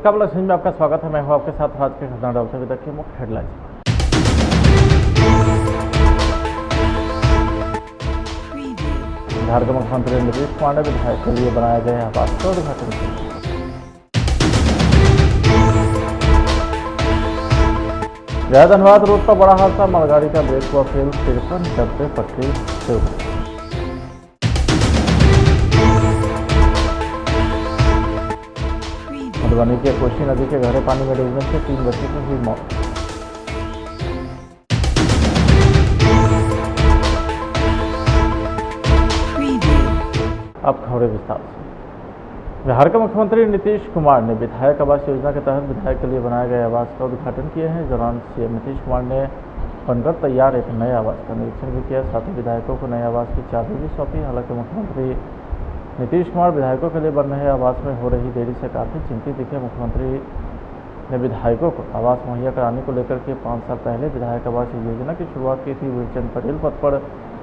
नमस्कार, लक्ष्मी में आपका स्वागत है। मैं हूं आपके साथ आज के खबरें डालते हुए देखिए मुख्य हेडलाइंस। बिहार के मुख्यमंत्री नीतीश कुमार ने विधायक के लिए बनाए गए आवास का उद्घाटन किया। गया धनबाद रोड पर बड़ा हादसा, मालगाड़ी का ब्रेक हुआ फेल, 53 डब्बे पटरी से उतरे। मधुबनी के कोसी नदी के गहरे पानी में डूबने से 3 बच्चों की हुई मौत। अब खबरें विस्तार से। बिहार के मुख्यमंत्री नीतीश कुमार ने विधायक आवास योजना के तहत विधायक के लिए बनाए गए आवास का उद्घाटन किए हैं। इस दौरान सीएम नीतीश कुमार ने बनकर तैयार एक नए आवास का निरीक्षण भी किया, साथ ही विधायकों को नए आवास की चाबी भी सौंपी। हालांकि मुख्यमंत्री नीतीश कुमार विधायकों के लिए बन रहे आवास में हो रही देरी से काफ़ी चिंतित दिखे। मुख्यमंत्री ने विधायकों को आवास मुहैया कराने को लेकर के 5 साल पहले विधायक आवास योजना की शुरुआत की थी। वीरचंद पटेल पथ पर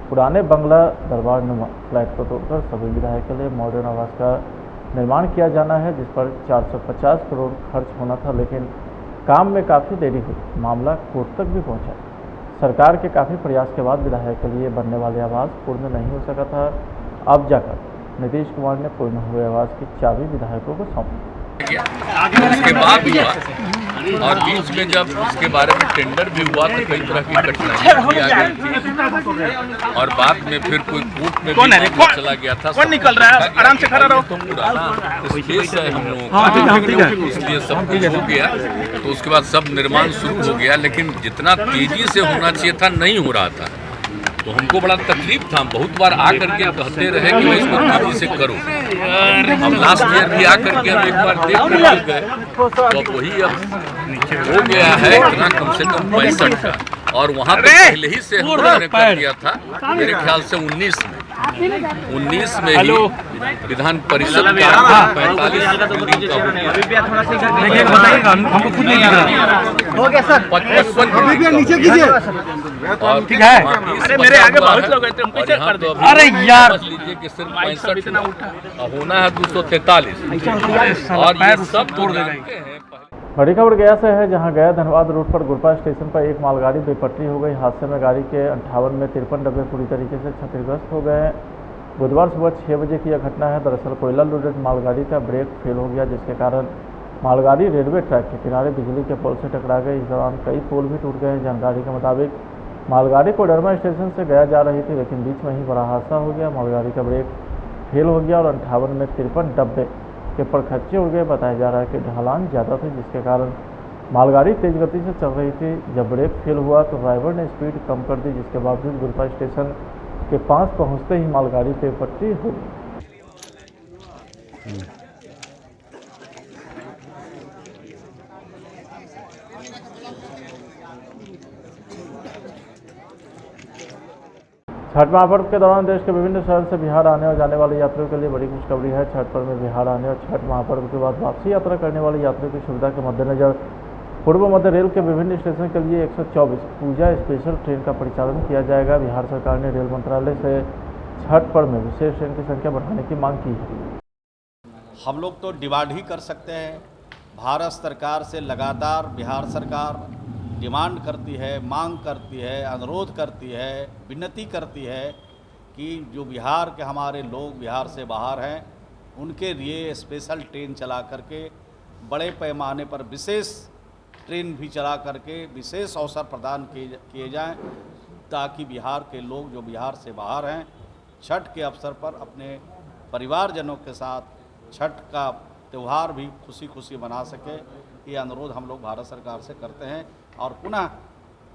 पुराने बंगला दरबार नुमा फ्लैट को तोड़कर सभी विधायक के लिए मॉडर्न आवास का निर्माण किया जाना है, जिस पर 450 करोड़ खर्च होना था, लेकिन काम में काफ़ी देरी हुई। मामला कोर्ट तक भी पहुंचा। सरकार के काफ़ी प्रयास के बाद विधायक के लिए बनने वाले आवास पूर्ण नहीं हो सका था। अब जाकर नीतीश कुमार ने पूर्ण हुए आवास की चाबी विधायकों को सौंपी। उसके बाद हुआ और बीच में जब उसके बारे में टेंडर भी हुआ तो कई तरह की कठिनाइयां भी आ गई थी और बाद में फिर कोई कोर्ट में भी चला गया था। कौन निकल रहा है? आराम से खड़ा रहो। तो पुराना स्पेस है हम लोगों का, इसलिए सब कुछ हो गया। तो उसके बाद सब निर्माण शुरू हो गया, लेकिन जितना तेजी से होना चाहिए था नहीं हो रहा था। तो हमको बड़ा तकलीफ था। बहुत बार आकर के कहते रहे कि मैं इसको तेजी से करूं। अब लास्ट ईयर भी आकर के हम एक बार देख कर गए तो वही अब हो गया है इतना कम से कम 65 का, और वहाँ पे पहले ही से हमने कर दिया था मेरे ख्याल से 19 में ही विधान परिषद का 45 बिल्डिंग का हो गया सर। 55 नीचे कीजिए। ठीक है। अरे मेरे आगे बहुत लोग हैं, तुम पीछे कर दो। अरे यार लीजिए कि सिर्फ 65 होना है 243 और ये सब तोड़ देंगे। बड़ी खबर गया से है, जहां गया धनबाद रोड पर गुरपा स्टेशन पर एक मालगाड़ी बेपटरी हो गई। हादसे में गाड़ी के 58 में 53 डब्बे पूरी तरीके से क्षतिग्रस्त हो गए। बुधवार सुबह 6 बजे की यह घटना है। दरअसल कोयला लोडेड मालगाड़ी का ब्रेक फेल हो गया, जिसके कारण मालगाड़ी रेलवे ट्रैक के किनारे बिजली के पोल से टकरा गई। इस दौरान कई पोल भी टूट गए। जानकारी के मुताबिक मालगाड़ी कोडरमा स्टेशन से गया जा रही थी, लेकिन बीच में ही बड़ा हादसा हो गया। मालगाड़ी का ब्रेक फेल हो गया और 58 में 53 डब्बे के परखच्चे उड़ गए। बताया जा रहा है कि ढलान ज़्यादा थी, जिसके कारण मालगाड़ी तेज गति से चल रही थी। जब ब्रेक फेल हुआ तो ड्राइवर ने स्पीड कम कर दी, जिसके बावजूद गुरपा स्टेशन के पास पहुंचते ही मालगाड़ी बेपटरी हो गई। छठ महापर्व के दौरान देश के विभिन्न शहर से बिहार आने और जाने वाले यात्रियों के लिए बड़ी खुशखबरी है। छठ पर्व में बिहार आने और छठ महापर्व के बाद वापसी यात्रा करने वाले यात्रियों की सुविधा के मद्देनजर पूर्व मध्य रेल के विभिन्न स्टेशन के लिए 124 पूजा स्पेशल ट्रेन का परिचालन किया जाएगा। बिहार सरकार ने रेल मंत्रालय से छठ पर्व में विशेष ट्रेन की संख्या बढ़ाने की मांग की है। हम लोग तो डिमांड ही कर सकते हैं। भारत सरकार से लगातार बिहार सरकार डिमांड करती है, मांग करती है, अनुरोध करती है, विनती करती है कि जो बिहार के हमारे लोग बिहार से बाहर हैं उनके लिए स्पेशल ट्रेन चला करके बड़े पैमाने पर विशेष ट्रेन भी चला करके विशेष अवसर प्रदान किए जाएं, ताकि बिहार के लोग जो बिहार से बाहर हैं छठ के अवसर पर अपने परिवारजनों के साथ छठ का त्यौहार भी खुशी खुशी मना सके। ये अनुरोध हम लोग भारत सरकार से करते हैं और पुनः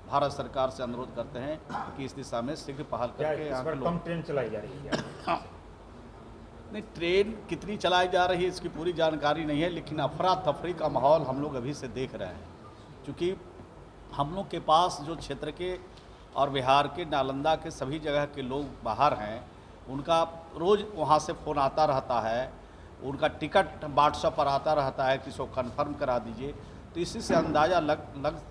भारत सरकार से अनुरोध करते हैं कि इस दिशा में शीघ्र पहल करके यहाँ के लोग ट्रेन चलाई जा रही है। हाँ। नहीं, ट्रेन कितनी चलाई जा रही है इसकी पूरी जानकारी नहीं है, लेकिन अफरा तफरी का माहौल हम लोग अभी से देख रहे हैं। क्योंकि हम लोग के पास जो क्षेत्र के और बिहार के नालंदा के सभी जगह के लोग बाहर हैं, उनका रोज़ वहाँ से फ़ोन आता रहता है, उनका टिकट व्हाट्सएप पर आता रहता है कि इसको कन्फर्म करा दीजिए। तो इसी से अंदाज़ा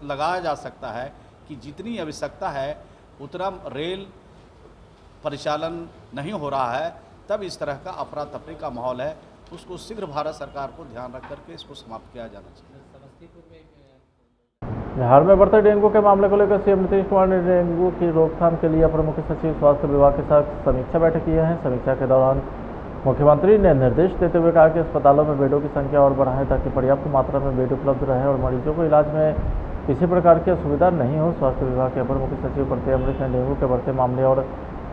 लगाया जा सकता है कि जितनी आवश्यकता है उतना रेल परिचालन नहीं हो रहा है, तब इस तरह का अफरा तफरी का माहौल है। उसको शीघ्र भारत सरकार को ध्यान रख करके इसको समाप्त किया जाना चाहिए। बिहार में बढ़ते डेंगू के मामले को लेकर सीएम नीतीश कुमार ने डेंगू की रोकथाम के लिए अपर मुख्य सचिव स्वास्थ्य विभाग के साथ समीक्षा बैठक की है। समीक्षा के दौरान मुख्यमंत्री ने निर्देश देते हुए कहा कि अस्पतालों में बेडों की संख्या और बढ़ाएं ताकि पर्याप्त मात्रा में बेड उपलब्ध रहे और मरीजों को इलाज में किसी प्रकार की असुविधा नहीं हो। स्वास्थ्य विभाग के अपर मुख्य सचिव प्रत्यय अमृत ने डेंगू के बढ़ते मामले और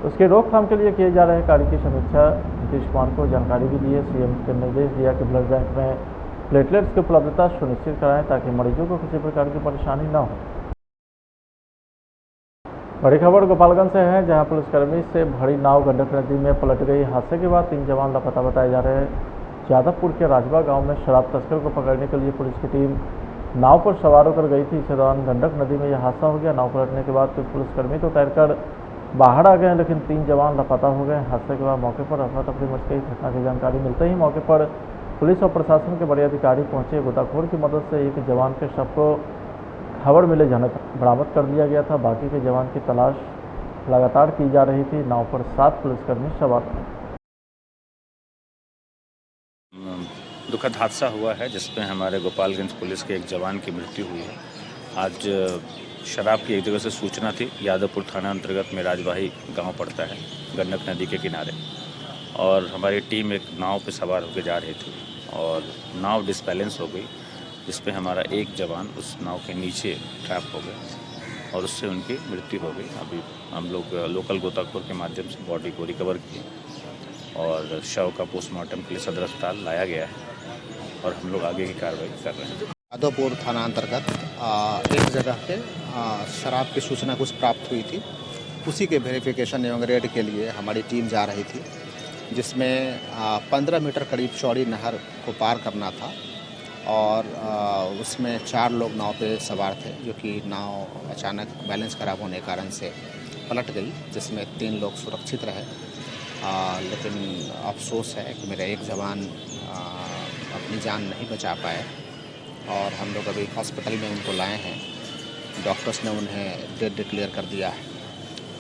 उसकी रोकथाम के लिए किए जा रहे कार्य की समीक्षा नीतीश कुमार को जानकारी भी दी है। सीएम ने निर्देश दिया कि ब्लड बैंक में प्लेटलेट्स की उपलब्धता सुनिश्चित कराएं ताकि मरीजों को किसी प्रकार की परेशानी न हो। बड़ी खबर गोपालगंज से है, जहां पुलिसकर्मी से भरी नाव गंडक नदी में पलट गई। हादसे के बाद 3 जवान लापता बताए जा रहे हैं। जादवपुर के राजबा गांव में शराब तस्कर को पकड़ने के लिए पुलिस की टीम नाव पर सवार होकर गई थी। इसी दौरान गंडक नदी में यह हादसा हो गया। नाव पलटने के बाद कुछ पुलिसकर्मी तो तैरकर बाहर आ गए, लेकिन 3 जवान लापता हो गए। हादसे के बाद मौके पर अफरा तफरी मच गई। घटना की जानकारी मिलते ही मौके पर पुलिस और प्रशासन के बड़े अधिकारी पहुंचे। गोताखोर की मदद से एक जवान के शव को खबर मिले जनक बरामद कर लिया गया था। बाकी के जवान की तलाश लगातार की जा रही थी। नाव पर 7 पुलिसकर्मी सवार थे। दुखद हादसा हुआ है जिसमें हमारे गोपालगंज पुलिस के एक जवान की मृत्यु हुई है। आज शराब की एक जगह से सूचना थी। यादवपुर थाना अंतर्गत में राजबाही गांव पड़ता है, गंडक नदी के किनारे, और हमारी टीम एक नाव पर सवार होकर जा रही थी और नाव डिसबैलेंस हो गई, जिसमें हमारा एक जवान उस नाव के नीचे ट्रैप हो गया और उससे उनकी मृत्यु हो गई। अभी हम लोग लोकल गोताखोर के माध्यम से बॉडी को रिकवर किए और शव का पोस्टमार्टम के लिए सदर अस्पताल लाया गया है और हम लोग आगे की कार्रवाई कर रहे हैं। यादवपुर थाना अंतर्गत एक जगह पे शराब की सूचना कुछ प्राप्त हुई थी। उसी के वेरिफिकेशन एवं रेड के लिए हमारी टीम जा रही थी, जिसमें 15 मीटर करीब चौड़ी नहर को पार करना था और उसमें 4 लोग नाव पे सवार थे, जो कि नाव अचानक बैलेंस खराब होने के कारण से पलट गई, जिसमें 3 लोग सुरक्षित रहे। लेकिन अफसोस है कि मेरा एक जवान अपनी जान नहीं बचा पाए और हम लोग अभी हॉस्पिटल में उनको लाए हैं। डॉक्टर्स ने उन्हें डेड डिक्लेयर कर दिया है।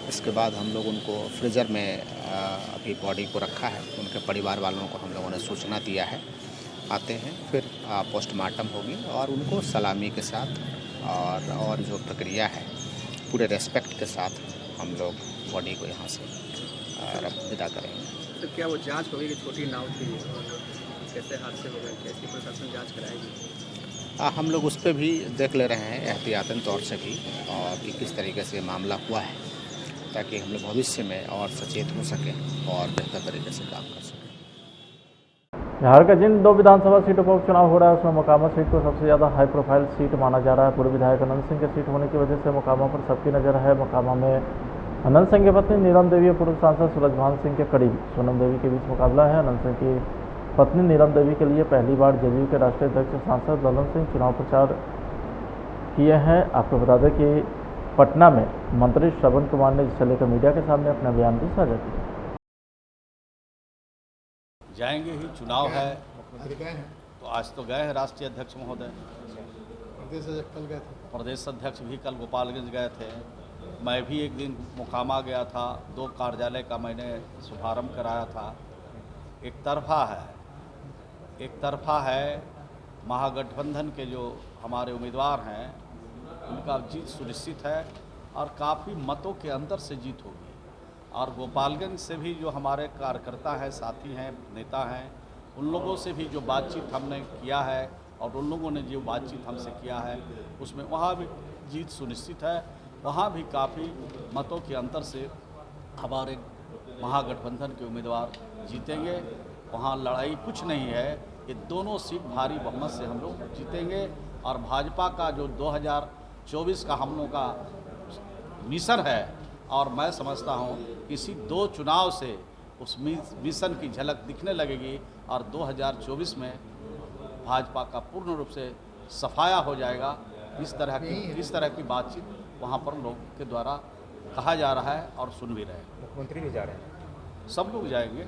इसके बाद हम लोग उनको फ्रीज़र में अभी बॉडी को रखा है। उनके परिवार वालों को हम लोगों ने सूचना दिया है, आते हैं फिर पोस्टमार्टम होगी और उनको सलामी के साथ और जो प्रक्रिया है पूरे रेस्पेक्ट के साथ हम लोग बॉडी को यहाँ से विदा करेंगे। तो क्या वो जांच होगी कि छोटी नाव थी और कैसे हादसे हो गए, कैसी प्रशासन जांच कराएगी? हम लोग उस पर भी देख ले रहे हैं एहतियातन तौर से भी, और कि किस तरीके से मामला हुआ है, ताकि हम लोग भविष्य में और सचेत हो सकें और बेहतर तरीके से काम कर सकें। बिहार का जिन 2 विधानसभा सीटों पर उपचुनाव हो रहा है उसमें मोकामा सीट को सबसे ज़्यादा हाई प्रोफाइल सीट माना जा रहा है। पूर्व विधायक अनंत सिंह की सीट होने की वजह से मोकामा पर सबकी नज़र है। मोकामा में अनंत सिंह की पत्नी नीलम देवी और पूर्व सांसद सूरजभान सिंह के करीबी सोनम देवी के बीच मुकाबला है। अनंत सिंह की पत्नी नीलम देवी के लिए पहली बार जदयू के राष्ट्रीय अध्यक्ष सांसद ललन सिंह चुनाव प्रचार किए हैं। आपको बता दें कि पटना में मंत्री श्रवण कुमार ने जिसे लेकर मीडिया के सामने अपना बयान भी साझा किया। जाएंगे ही, चुनाव है तो आज तो गए हैं राष्ट्रीय अध्यक्ष महोदय, प्रदेश अध्यक्ष भी कल गोपालगंज गए थे। मैं भी एक दिन मोकामा गया था, 2 कार्यालय का मैंने शुभारंभ कराया था। एक तरफा है महागठबंधन के जो हमारे उम्मीदवार हैं उनका जीत सुनिश्चित है और काफ़ी मतों के अंतर से जीत होगी। और गोपालगंज से भी जो हमारे कार्यकर्ता हैं, साथी हैं, नेता हैं, उन लोगों से भी जो बातचीत हमने किया है और उन लोगों ने जो बातचीत हमसे किया है उसमें वहाँ भी जीत सुनिश्चित है। वहाँ भी काफ़ी मतों के अंतर से हमारे महागठबंधन के उम्मीदवार जीतेंगे। वहाँ लड़ाई कुछ नहीं है, ये दोनों सीट भारी बहुमत से हम लोग जीतेंगे। और भाजपा का जो 2024 का हम लोग का मिशन है, और मैं समझता हूँ किसी 2 चुनाव से उस मिशन की झलक दिखने लगेगी और 2024 में भाजपा का पूर्ण रूप से सफाया हो जाएगा। इस तरह की बातचीत वहाँ पर लोग के द्वारा कहा जा रहा है और सुन भी रहे हैं। मुख्यमंत्री भी जा रहे हैं, सब लोग जाएंगे,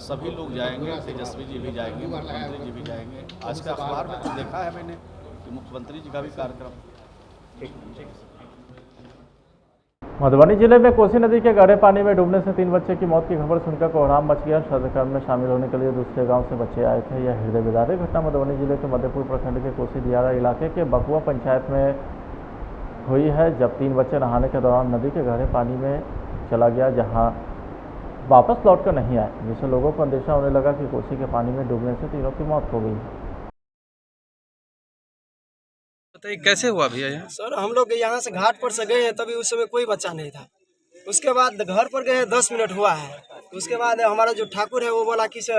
सभी लोग जाएंगे। तेजस्वी जी भी जाएंगे, मुख्यमंत्री जी भी जाएंगे। आज के अखबार में तो देखा है मैंने कि मुख्यमंत्री जी का भी कार्यक्रम। मधुबनी जिले में कोसी नदी के गहरे पानी में डूबने से 3 बच्चे की मौत की खबर सुनकर कोहराम मच गया। शोधकर्म में शामिल होने के लिए दूसरे गांव से बच्चे आए थे। यह हृदय विदारक घटना मधुबनी जिले के मधेपुर प्रखंड के कोसी दियारा इलाके के बकुआ पंचायत में हुई है, जब 3 बच्चे नहाने के दौरान नदी के गहरे पानी में चला गया, जहाँ वापस लौटकर नहीं आए, जिससे लोगों को अंदेशा होने लगा कि कोसी के पानी में डूबने से तीनों की मौत हो गई। बताइए कैसे हुआ भैया यहाँ? सर हम लोग यहाँ से घाट पर से गए हैं, तभी उस समय कोई बच्चा नहीं था। उसके बाद घर पर गए 10 मिनट हुआ है। उसके बाद हमारा जो ठाकुर है वो बोला कि से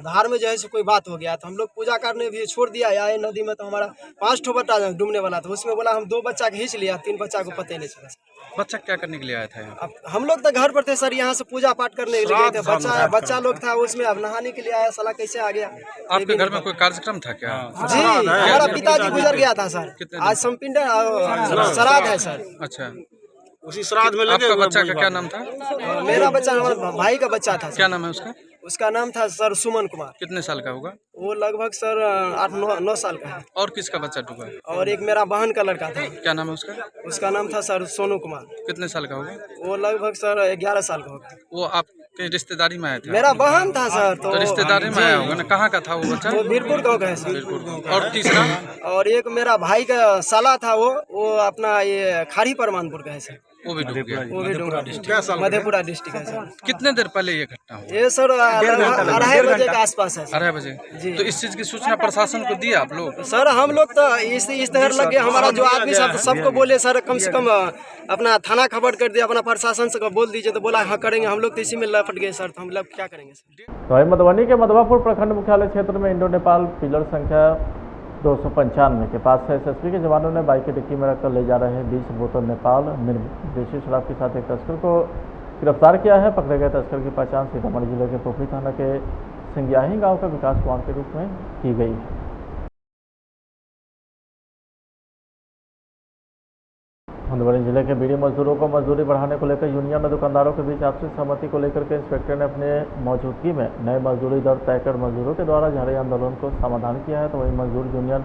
धार में जो है सो कोई बात हो गया, तो हम लोग पूजा करने भी छोड़ दिया। आए नदी में तो हमारा 5 ठो बच्चा डूबने वाला था। उसमें बोला हम 2 बच्चा खींच लिया, 3 बच्चा को पता ही नहीं चला। बच्चा क्या करने के लिए आया था यहाँ? अब हम लोग तो घर पर थे सर, यहाँ से पूजा पाठ करने के लिए गए थे। बच्चा लोग था उसमें, अब नहाने के लिए आया, साला कैसे आ गया। आपके घर में कोई कार्यक्रम था क्या? जी हमारा पिताजी गुजर गया था सर, आज संपिंड श्राद्ध है सर। अच्छा, उसी श्राद्ध में लगे। आपका बच्चा का क्या नाम था? मेरा बच्चा हमारे भाई का बच्चा था। क्या नाम है उसका? उसका नाम था सर सुमन कुमार। कितने साल का होगा? वो लगभग सर 8-9 साल का है। और किसका बच्चा डूबा है? और एक मेरा बहन का लड़का था। क्या नाम है उसका? उसका नाम था सर सोनू कुमार। कितने साल का होगा? वो लगभग सर 11 साल का होगा। वो आपके रिश्तेदारी में आया था? मेरा बहन था सर। तो रिश्तेदारी में आया होगा ना। कहाँ का था वो बच्चा? वो बीरपुर गाँव का है सर। और तीसरा? और एक मेरा भाई का साला था, वो अपना ये खारी परमानपुर का है सर। वो भी डूब गया? वो भी मधेपुरा डिस्ट्रिक्ट है सर। कितने देर पहले ये घटना हुआ? ये सर 2:30 बजे के आसपास है। 2:30 बजे? जी। तो इस चीज की सूचना प्रशासन को दिया आप लोग? सर हम लोग तो इस तरह लग गए, हमारा जो आदमी सबको बोले सर कम से कम अपना थाना खबर कर दिया, अपना प्रशासन से बोल दीजिए, तो बोला हाँ करेंगे। हम लोग तो इसी में लपट गए सर, तो हम लोग क्या करेंगे सर। तो मधुबनी के मधवापुर प्रखंड मुख्यालय क्षेत्र में इंडो नेपाल पिलर संख्या 295 के पास से एसएसपी के जवानों ने बाइक की डिक्की में रखकर ले जा रहे 20 बोतल नेपाल निर्मित देशी शराब के साथ एक तस्कर को गिरफ्तार किया है। पकड़े गए तस्कर की पहचान सीतामढ़ी जिले के पोखरी थाना के सिंगियाही गांव का विकास कुमार के रूप में की गई है। मधुबनी जिले के बीड़ी मजदूरों को मजदूरी बढ़ाने को लेकर यूनियन और दुकानदारों के बीच आपसी सहमति को लेकर के इंस्पेक्टर ने अपने मौजूदगी में नए मजदूरी दर तय कर मजदूरों के द्वारा जारी आंदोलन को समाधान किया है। तो वहीं मजदूर यूनियन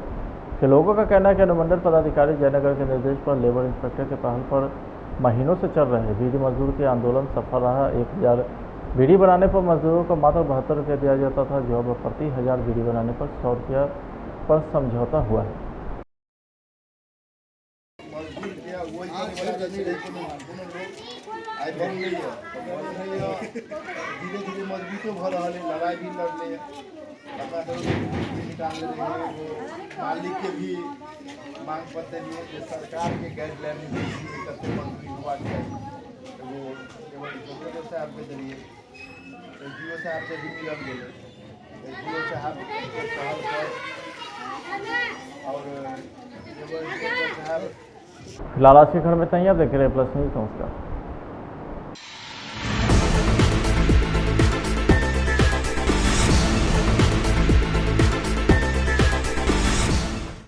के लोगों का कहना है कि अनुमंडल पदाधिकारी जयनगर के निर्देश पर लेबर इंस्पेक्टर के पहल पर महीनों से चल रहे बीड़ी मजदूर के आंदोलन सफल रहा। 1000 बीड़ी बनाने पर मजदूरों को मात्र 72 रुपये दिया जाता था, जो अब प्रति 1000 बीड़ी बनाने पर 100 रुपया पर समझौता हुआ है। धीरे धीरे मजबूतो भ रहा है, लड़ाई भी लड़ने निकाल रहे हैं। वो मालिक के भी मांग पत्र लिए कि सरकार के गाइडलाइन करते मजदूरी हुआ चाहिए, तो वो केवल साहब के जरिए जीओ साहब से भी नियम मिले, जीओ साहब के पहल पर और साहब। फिलहाल आज के घर में इतना ही। आप देख रहे हैं प्लस न्यूज़। नमस्कार।